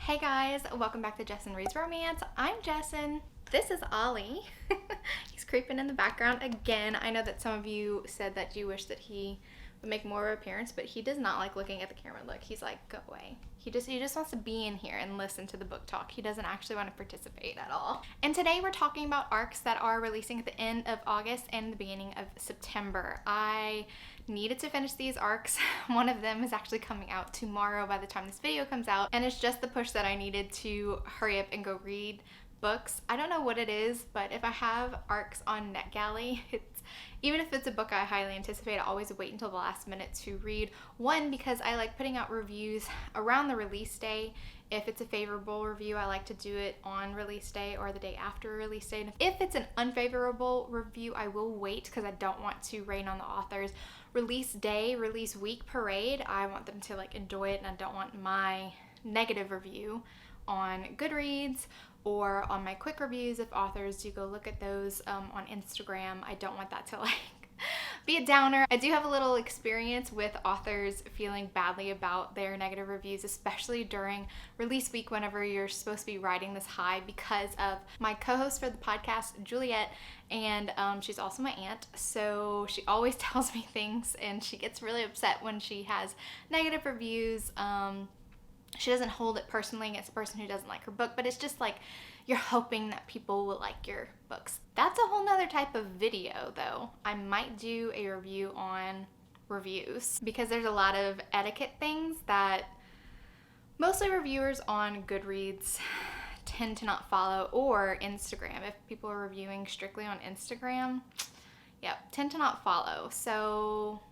Hey guys, welcome back to Jessen Reads Romance. I'm Jessen. This is Ollie. He's creeping in the background again. I know that some of you said that you wish that he would make more of an appearance, but he does not like looking at the camera. Look, he's like, go away. He just wants to be in here and listen to the book talk. He doesn't actually want to participate at all. And today we're talking about arcs that are releasing at the end of August and the beginning of September. I needed to finish these arcs. One of them is actually coming out tomorrow by the time this video comes out, and it's just the push that I needed to hurry up and go read books. I don't know what it is, but if I have arcs on NetGalley, even if it's a book I highly anticipate, I always wait until the last minute to read. One, because I like putting out reviews around the release day. If it's a favorable review, I like to do it on release day or the day after release day. And if it's an unfavorable review, I will wait because I don't want to rain on the author's release day, release week parade. I want them to enjoy it, and I don't want my negative review on Goodreads or on my quick reviews. If authors do go look at those on Instagram, I don't want that to be a downer. I do have a little experience with authors feeling badly about their negative reviews, especially during release week whenever you're supposed to be riding this high, because of my co-host for the podcast, Juliette, and she's also my aunt, so she always tells me things and she gets really upset when she has negative reviews. She doesn't hold it personally against the person who doesn't like her book, but it's just you're hoping that people will like your books. That's a whole nother type of video though. I might do a review on reviews because there's a lot of etiquette things that mostly reviewers on Goodreads tend to not follow, or Instagram. If people are reviewing strictly on Instagram, tend to not follow. So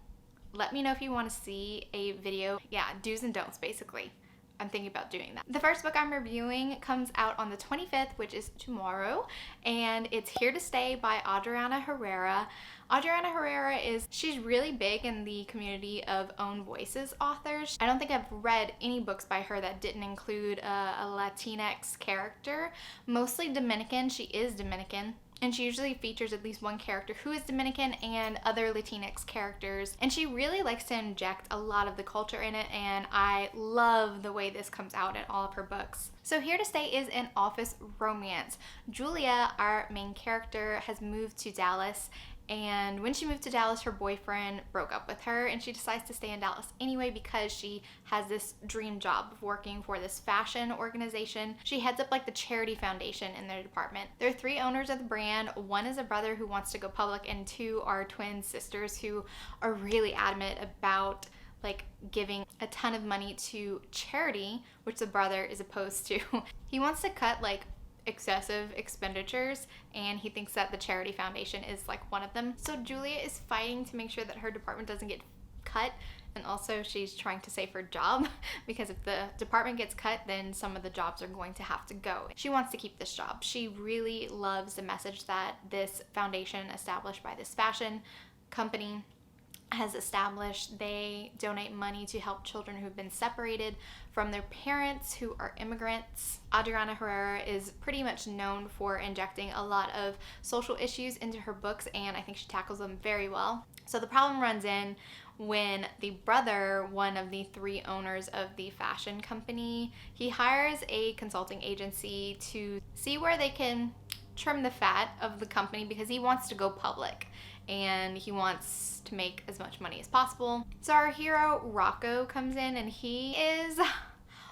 let me know if you want to see a video. Do's and don'ts basically. I'm thinking about doing that. The first book I'm reviewing comes out on the 25th, which is tomorrow, and it's Here to Stay by Adriana Herrera. Adriana Herrera she's really big in the community of own voices authors. I don't think I've read any books by her that didn't include a Latinx character, mostly Dominican. She is Dominican. And she usually features at least one character who is Dominican and other Latinx characters. And she really likes to inject a lot of the culture in it, and I love the way this comes out in all of her books. So Here to Stay is an office romance. Julia, our main character, has moved to Dallas, and when she moved to Dallas, her boyfriend broke up with her, and she decides to stay in Dallas anyway because she has this dream job of working for this fashion organization. She heads up the charity foundation in their department. There are 3 owners of the brand. One is a brother who wants to go public, and 2 are twin sisters who are really adamant about giving a ton of money to charity, which the brother is opposed to. He wants to cut excessive expenditures, and he thinks that the charity foundation is one of them. So Julia is fighting to make sure that her department doesn't get cut, and also she's trying to save her job because if the department gets cut, then some of the jobs are going to have to go. She wants to keep this job. She really loves the message that this foundation established by this fashion company has established. They donate money to help children who've been separated from their parents who are immigrants. Adriana Herrera is pretty much known for injecting a lot of social issues into her books, and I think she tackles them very well. So the problem runs in when the brother, one of the 3 owners of the fashion company, he hires a consulting agency to see where they can trim the fat of the company because he wants to go public and he wants to make as much money as possible. So our hero Rocco comes in, and he is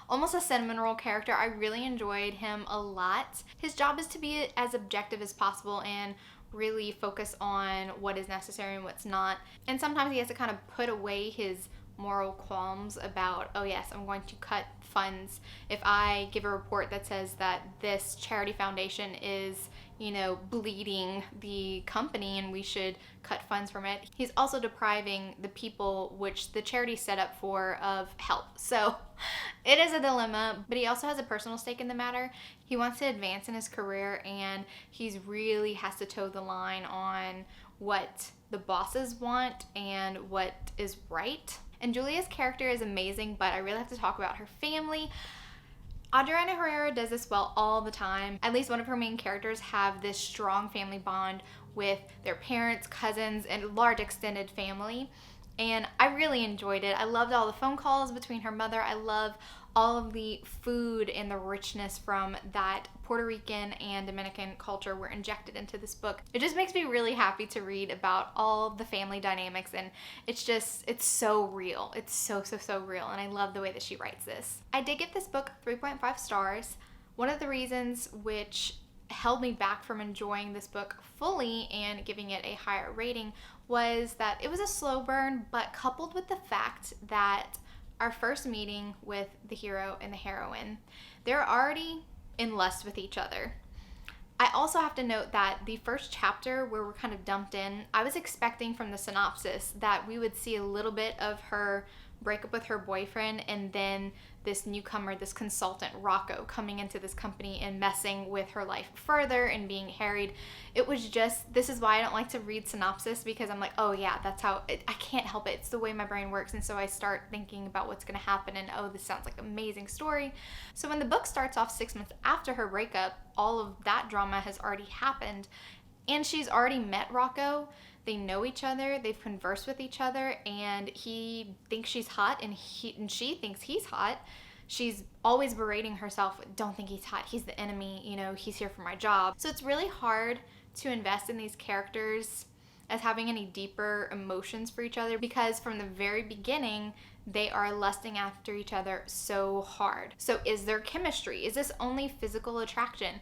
almost a cinnamon roll character. I really enjoyed him a lot. His job is to be as objective as possible and really focus on what is necessary and what's not. And sometimes he has to kind of put away his moral qualms about, oh yes, I'm going to cut funds. If I give a report that says that this charity foundation is, bleeding the company and we should cut funds from it, he's also depriving the people which the charity set up for of help. So it is a dilemma, but he also has a personal stake in the matter. He wants to advance in his career, and he's really has to toe the line on what the bosses want and what is right. And Julia's character is amazing, but I really have to talk about her family. Adriana Herrera does this well all the time. At least one of her main characters have this strong family bond with their parents, cousins, and large extended family. And I really enjoyed it. I loved all the phone calls between her mother. I love all of the food and the richness from that Puerto Rican and Dominican culture were injected into this book. It just makes me really happy to read about all the family dynamics, and it's so real. It's so real, and I love the way that she writes this. I did give this book 3.5 stars. One of the reasons which held me back from enjoying this book fully and giving it a higher rating was that it was a slow burn, but coupled with the fact that our first meeting with the hero and the heroine, they're already in lust with each other. I also have to note that the first chapter where we're kind of dumped in, I was expecting from the synopsis that we would see a little bit of her break up with her boyfriend, and then this newcomer, this consultant Rocco, coming into this company and messing with her life further and being harried. It was just, this is why I don't like to read synopsis, because I'm like, oh yeah, that's how I can't help it. It's the way my brain works. And so I start thinking about what's going to happen, and oh, this sounds like an amazing story. So when the book starts off 6 months after her breakup, all of that drama has already happened, and she's already met Rocco. They know each other, they've conversed with each other, and he thinks she's hot, and she thinks he's hot. She's always berating herself, don't think he's hot, he's the enemy, you know, he's here for my job. So it's really hard to invest in these characters as having any deeper emotions for each other, because from the very beginning, they are lusting after each other so hard. So is there chemistry? Is this only physical attraction?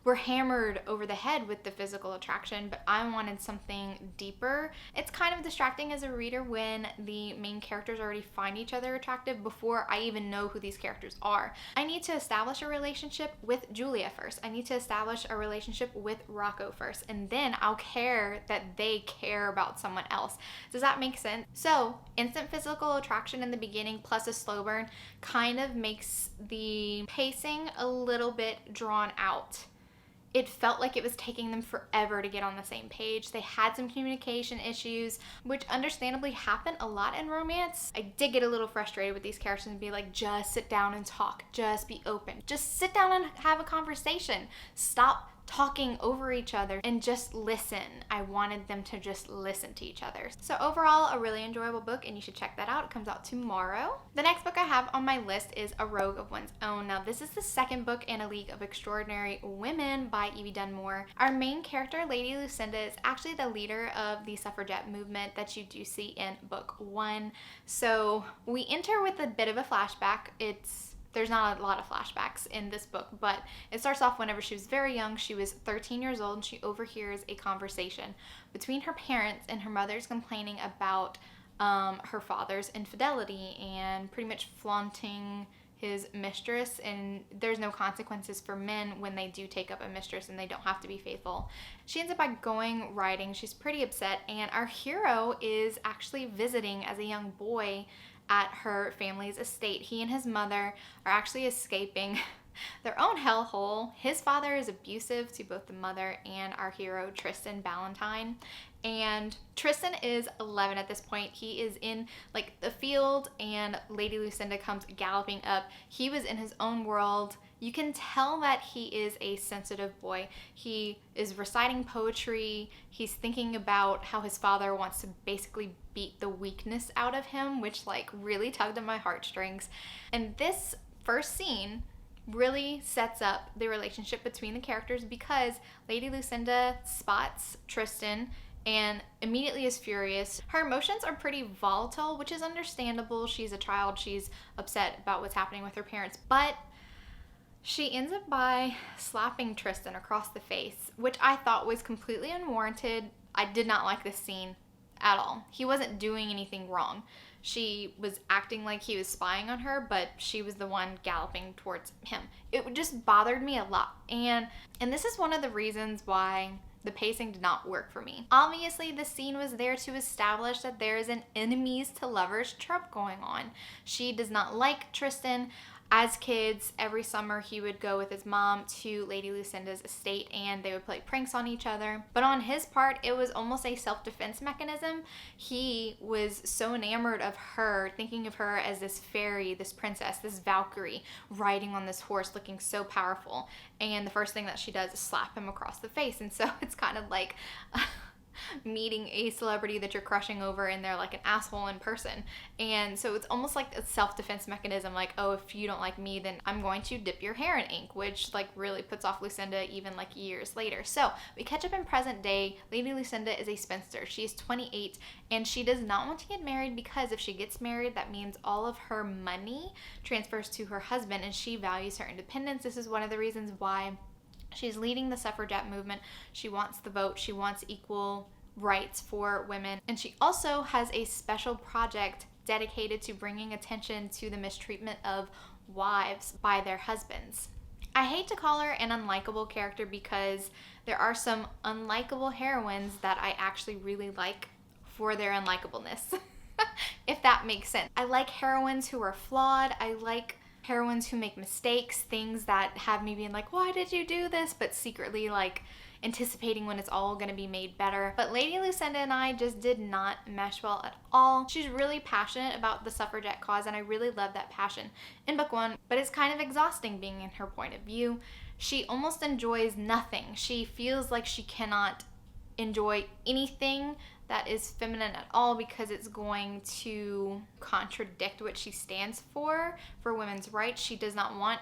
We're hammered over the head with the physical attraction, but I wanted something deeper. It's kind of distracting as a reader when the main characters already find each other attractive before I even know who these characters are. I need to establish a relationship with Juliette first. I need to establish a relationship with Rocco first, and then I'll care that they care about someone else. Does that make sense? So, instant physical attraction in the beginning plus a slow burn kind of makes the pacing a little bit drawn out. It felt like it was taking them forever to get on the same page. They had some communication issues, which understandably happen a lot in romance. I did get a little frustrated with these characters and be like, just sit down and talk. Just be open. Just sit down and have a conversation. Stop talking over each other and just listen. I wanted them to just listen to each other. So overall, a really enjoyable book, and you should check that out. It comes out tomorrow. The next book I have on my list is A Rogue of One's Own. Now, this is the second book in A League of Extraordinary Women by Evie Dunmore. Our main character, Lady Lucinda, is actually the leader of the suffragette movement that you do see in book 1. So we enter with a bit of a flashback. There's not a lot of flashbacks in this book, but it starts off whenever she was very young. She was 13 years old, and she overhears a conversation between her parents, and her mother's complaining about her father's infidelity and pretty much flaunting his mistress, and there's no consequences for men when they do take up a mistress, and they don't have to be faithful. She ends up by going riding. She's pretty upset, and our hero is actually visiting as a young boy at her family's estate. He and his mother are actually escaping their own hellhole. His father is abusive to both the mother and our hero, Tristan Ballantyne. And Tristan is 11 at this point. He is in like the field, and Lady Lucinda comes galloping up. He was in his own world. You can tell that he is a sensitive boy. He is reciting poetry. He's thinking about how his father wants to basically beat the weakness out of him, which like really tugged at my heartstrings. And this first scene really sets up the relationship between the characters, because Lady Lucinda spots Tristan and immediately is furious. Her emotions are pretty volatile, which is understandable. She's a child. She's upset about what's happening with her parents, but she ends up by slapping Tristan across the face, which I thought was completely unwarranted. I did not like this scene at all. He wasn't doing anything wrong. She was acting like he was spying on her, but she was the one galloping towards him. It just bothered me a lot. And this is one of the reasons why the pacing did not work for me. Obviously, the scene was there to establish that there is an enemies to lovers trope going on. She does not like Tristan. As kids, every summer he would go with his mom to Lady Lucinda's estate, and they would play pranks on each other. But on his part, it was almost a self-defense mechanism. He was so enamored of her, thinking of her as this fairy, this princess, this Valkyrie, riding on this horse, looking so powerful. And the first thing that she does is slap him across the face. And so it's kind of like meeting a celebrity that you're crushing over and they're like an asshole in person. And so it's almost like a self-defense mechanism, like, oh, if you don't like me, then I'm going to dip your hair in ink, which like really puts off Lucinda even like years later. So we catch up in present day. Lady Lucinda is a spinster. She's 28 and she does not want to get married because if she gets married, that means all of her money transfers to her husband and she values her independence. This is one of the reasons why she's leading the suffragette movement. She wants the vote. She wants equal rights for women. And she also has a special project dedicated to bringing attention to the mistreatment of wives by their husbands. I hate to call her an unlikable character because there are some unlikable heroines that I actually really like for their unlikableness, if that makes sense. I like heroines who are flawed. I like heroines who make mistakes, things that have me being like, why did you do this? But secretly like anticipating when it's all going to be made better. But Lady Lucinda and I just did not mesh well at all. She's really passionate about the suffragette cause and I really love that passion in book one, but it's kind of exhausting being in her point of view. She almost enjoys nothing. She feels like she cannot enjoy anything that is feminine at all because it's going to contradict what she stands for women's rights. She does not want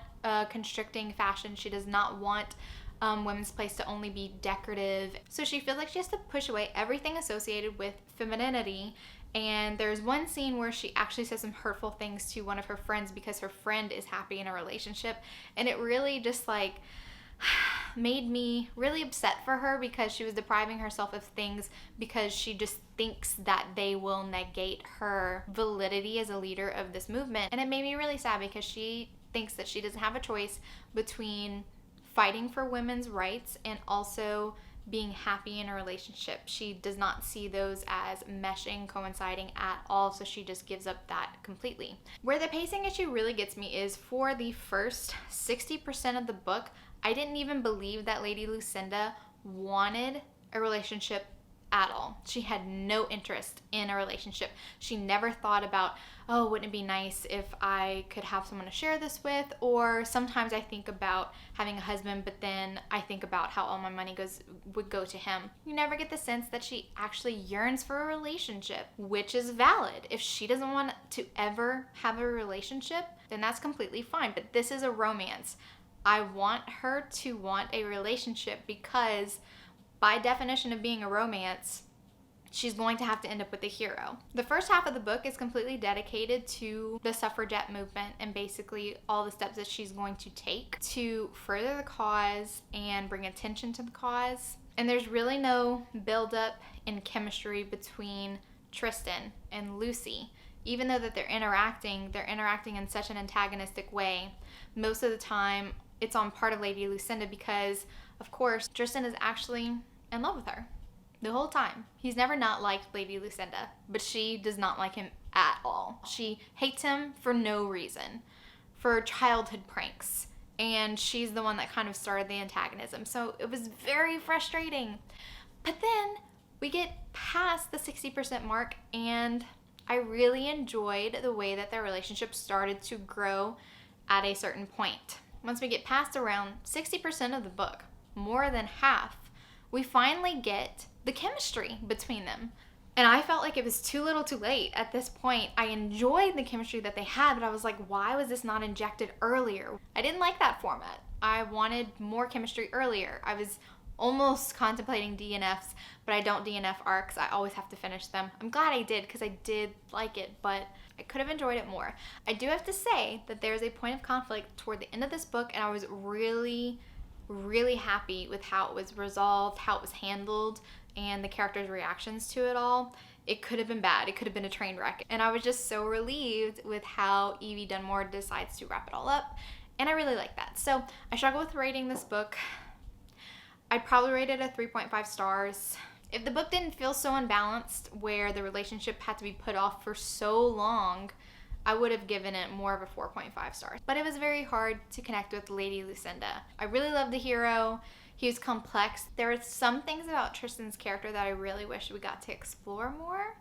constricting fashion. She does not want women's place to only be decorative. So she feels like she has to push away everything associated with femininity. And there's one scene where she actually says some hurtful things to one of her friends because her friend is happy in a relationship. And it really just like made me really upset for her because she was depriving herself of things because she just thinks that they will negate her validity as a leader of this movement. And it made me really sad because she thinks that she doesn't have a choice between fighting for women's rights and also being happy in a relationship. She does not see those as meshing, coinciding at all, so she just gives up that completely. Where the pacing issue really gets me is for the first 60% of the book, I didn't even believe that Lady Lucinda wanted a relationship at all. She had no interest in a relationship. She never thought about, oh, wouldn't it be nice if I could have someone to share this with? Or sometimes I think about having a husband, but then I think about how all my money would go to him. You never get the sense that she actually yearns for a relationship, which is valid. If she doesn't want to ever have a relationship, then that's completely fine. But this is a romance. I want her to want a relationship because by definition of being a romance, she's going to have to end up with the hero. The first half of the book is completely dedicated to the suffragette movement and basically all the steps that she's going to take to further the cause and bring attention to the cause. And there's really no buildup in chemistry between Tristan and Lucy. Even though that they're interacting in such an antagonistic way. Most of the time, it's on part of Lady Lucinda because, of course, Tristan is actually in love with her the whole time. He's never not liked Lady Lucinda, but she does not like him at all. She hates him for no reason, for childhood pranks, and she's the one that kind of started the antagonism. So it was very frustrating. But then we get past the 60% mark, and I really enjoyed the way that their relationship started to grow at a certain point. Once we get past around 60% of the book, more than half, we finally get the chemistry between them. And I felt like it was too little too late at this point. I enjoyed the chemistry that they had, but I was like, why was this not injected earlier? I didn't like that format. I wanted more chemistry earlier. I was almost contemplating DNFs, but I don't DNF arcs. I always have to finish them. I'm glad I did because I did like it, but I could have enjoyed it more. I do have to say that there's a point of conflict toward the end of this book, and I was really, really happy with how it was resolved, how it was handled, and the characters' reactions to it all. It could have been bad. It could have been a train wreck. And I was just so relieved with how Evie Dunmore decides to wrap it all up, and I really like that. So I struggle with rating this book. I'd probably rate it a 3.5 stars. If the book didn't feel so unbalanced, where the relationship had to be put off for so long, I would have given it more of a 4.5 stars. But it was very hard to connect with Lady Lucinda. I really love the hero. He was complex. There were some things about Tristan's character that I really wish we got to explore more,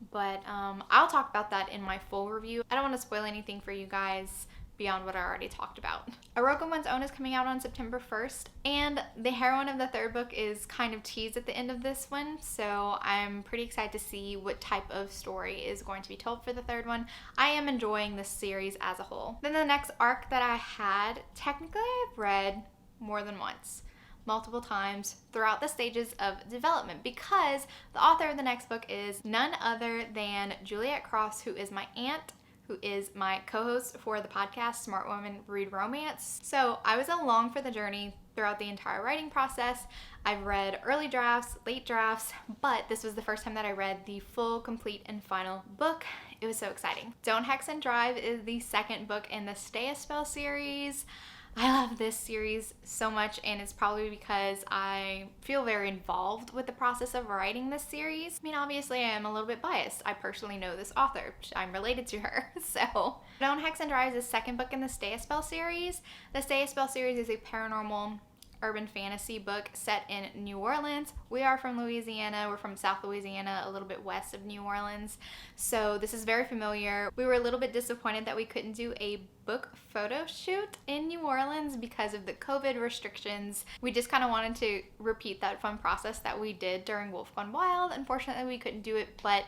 but I'll talk about that in my full review. I don't want to spoil anything for you guys, beyond what I already talked about. A Rogue on One's Own is coming out on September 1st, and the heroine of the third book is kind of teased at the end of this one, so I'm pretty excited to see what type of story is going to be told for the third one. I am enjoying this series as a whole. Then the next arc that I had, technically I've read more than once, multiple times throughout the stages of development, because the author of the next book is none other than Juliette Cross, who is my aunt, who is my co-host for the podcast Smart Women Read Romance. So I was along for the journey throughout the entire writing process. I've read early drafts, late drafts, but this was the first time that I read the full, complete, and final book. It was so exciting. Don't Hex and Drive is the second book in the Stay a Spell series. I love this series so much, and it's probably because I feel very involved with the process of writing this series. I mean, obviously I am a little bit biased. I personally know this author. I'm related to her, so. Don't Hex and Drive is the second book in the Stay a Spell series. The Stay a Spell series is a paranormal urban fantasy book set in New Orleans. We are from Louisiana. We're from South Louisiana, a little bit west of New Orleans. So this is very familiar. We were a little bit disappointed that we couldn't do a book photo shoot in New Orleans because of the COVID restrictions. We just kind of wanted to repeat that fun process that we did during Wolf Gone Wild. Unfortunately, we couldn't do it, but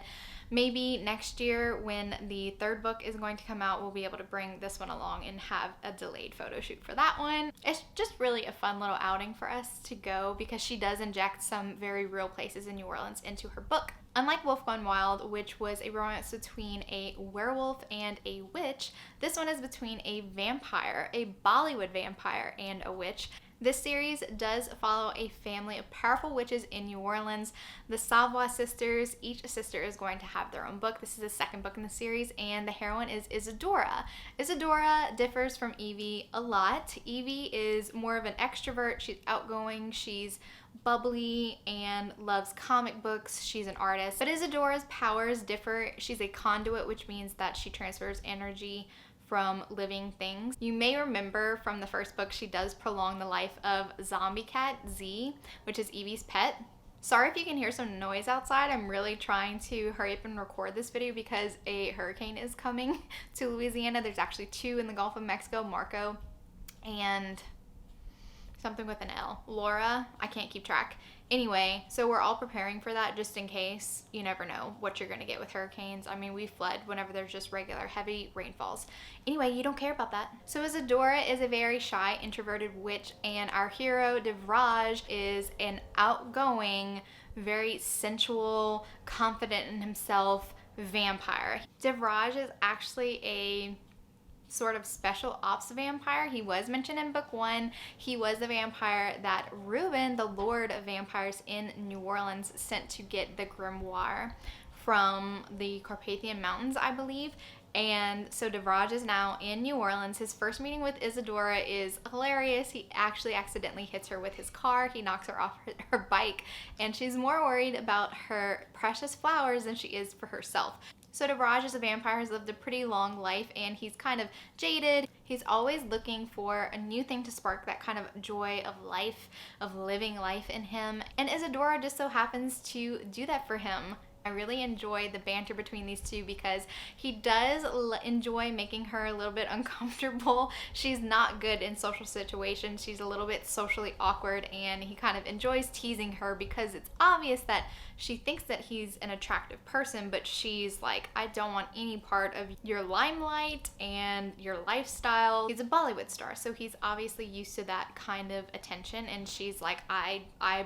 maybe next year when the third book is going to come out, we'll be able to bring this one along and have a delayed photo shoot for that one. It's just really a fun little outing for us to go because she does inject some very real places in New Orleans into her book. Unlike Wolf Gone Wild, which was a romance between a werewolf and a witch, this one is between a vampire, a Bollywood vampire, and a witch. This series does follow a family of powerful witches in New Orleans, the Savoy sisters. Each sister is going to have their own book. This is the second book in the series, and the heroine is Isadora. Isadora differs from Evie a lot. Evie is more of an extrovert. She's outgoing, she's bubbly, and loves comic books. She's an artist. But Isadora's powers differ. She's a conduit, which means that she transfers energy from living things. You may remember from the first book, she does prolong the life of Zombie Cat Z, which is Evie's pet. Sorry if you can hear some noise outside. I'm really trying to hurry up and record this video because a hurricane is coming to Louisiana. There's actually two in the Gulf of Mexico, Marco and something with an L. Laura, I can't keep track. Anyway, so we're all preparing for that just in case. You never know what you're going to get with hurricanes. I mean, we fled whenever there's just regular heavy rainfalls. Anyway, you don't care about that. So Isadora is a very shy, introverted witch, and our hero, Devraj, is an outgoing, very sensual, confident in himself vampire. Devraj is actually a sort of special ops vampire. He was mentioned in book one. He was the vampire that Reuben, the Lord of Vampires in New Orleans, sent to get the grimoire from the Carpathian Mountains, I believe. And so Devraj is now in New Orleans. His first meeting with Isadora is hilarious. He actually accidentally hits her with his car. He knocks her off her bike, and she's more worried about her precious flowers than she is for herself. So Devraj is a vampire who's lived a pretty long life, and he's kind of jaded. He's always looking for a new thing to spark that kind of joy of life, of living life in him. And Isadora just so happens to do that for him. I really enjoy the banter between these two because he does enjoy making her a little bit uncomfortable. She's not good in social situations. She's a little bit socially awkward, and he kind of enjoys teasing her because it's obvious that she thinks that he's an attractive person, but she's like, I don't want any part of your limelight and your lifestyle. He's a Bollywood star, so he's obviously used to that kind of attention, and she's like, I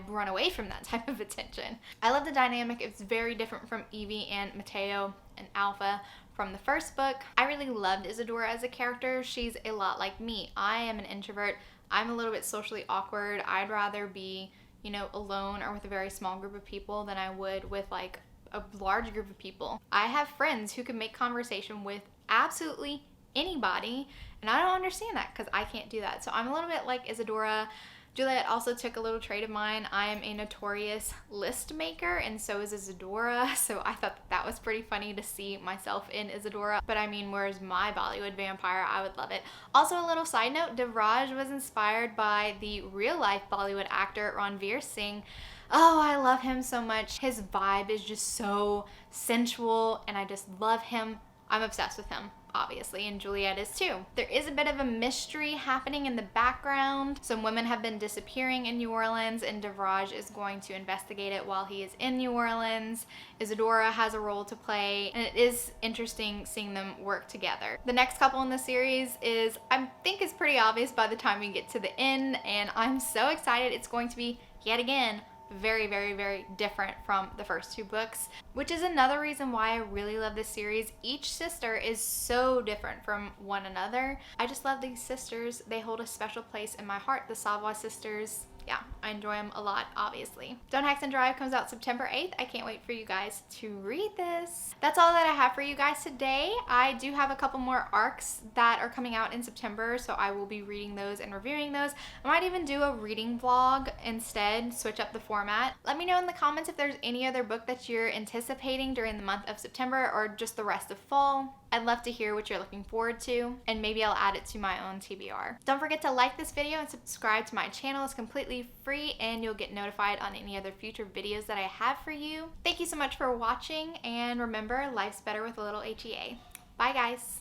run away from that type of attention. I love the dynamic. It's very different from Evie and Mateo and Alpha from the first book. I really loved Isadora as a character. She's a lot like me. I am an introvert. I'm a little bit socially awkward. I'd rather be, you know, alone or with a very small group of people than I would with like a large group of people. I have friends who can make conversation with absolutely anybody, and I don't understand that because I can't do that. So I'm a little bit like Isadora. Juliette also took a little trait of mine. I am a notorious list maker, and so is Isadora, so I thought that was pretty funny to see myself in Isadora. But I mean, where's my Bollywood vampire? I would love it. Also, a little side note, Devraj was inspired by the real-life Bollywood actor Ranveer Singh. Oh, I love him so much. His vibe is just so sensual, and I just love him. I'm obsessed with him. obviously, and Juliette is too. There is a bit of a mystery happening in the background. Some women have been disappearing in New Orleans, and Devraj is going to investigate it while he is in New Orleans. Isadora has a role to play, and it is interesting seeing them work together. The next couple in the series is, I think is pretty obvious by the time we get to the end, and I'm so excited. It's going to be, yet again, very, very, very different from the first two books, which is another reason why I really love this series. Each sister is so different from one another. I just love these sisters. They hold a special place in my heart. The Savoy sisters, yeah, I enjoy them a lot, obviously. Don't Hex and Drive comes out September 8th. I can't wait for you guys to read this. That's all that I have for you guys today. I do have a couple more arcs that are coming out in September, so I will be reading those and reviewing those. I might even do a reading vlog instead, switch up the format. Let me know in the comments if there's any other book that you're anticipating during the month of September or just the rest of fall. I'd love to hear what you're looking forward to, and maybe I'll add it to my own TBR. Don't forget to like this video and subscribe to my channel. It's completely free, and you'll get notified on any other future videos that I have for you. Thank you so much for watching, and remember, life's better with a little HEA. Bye, guys.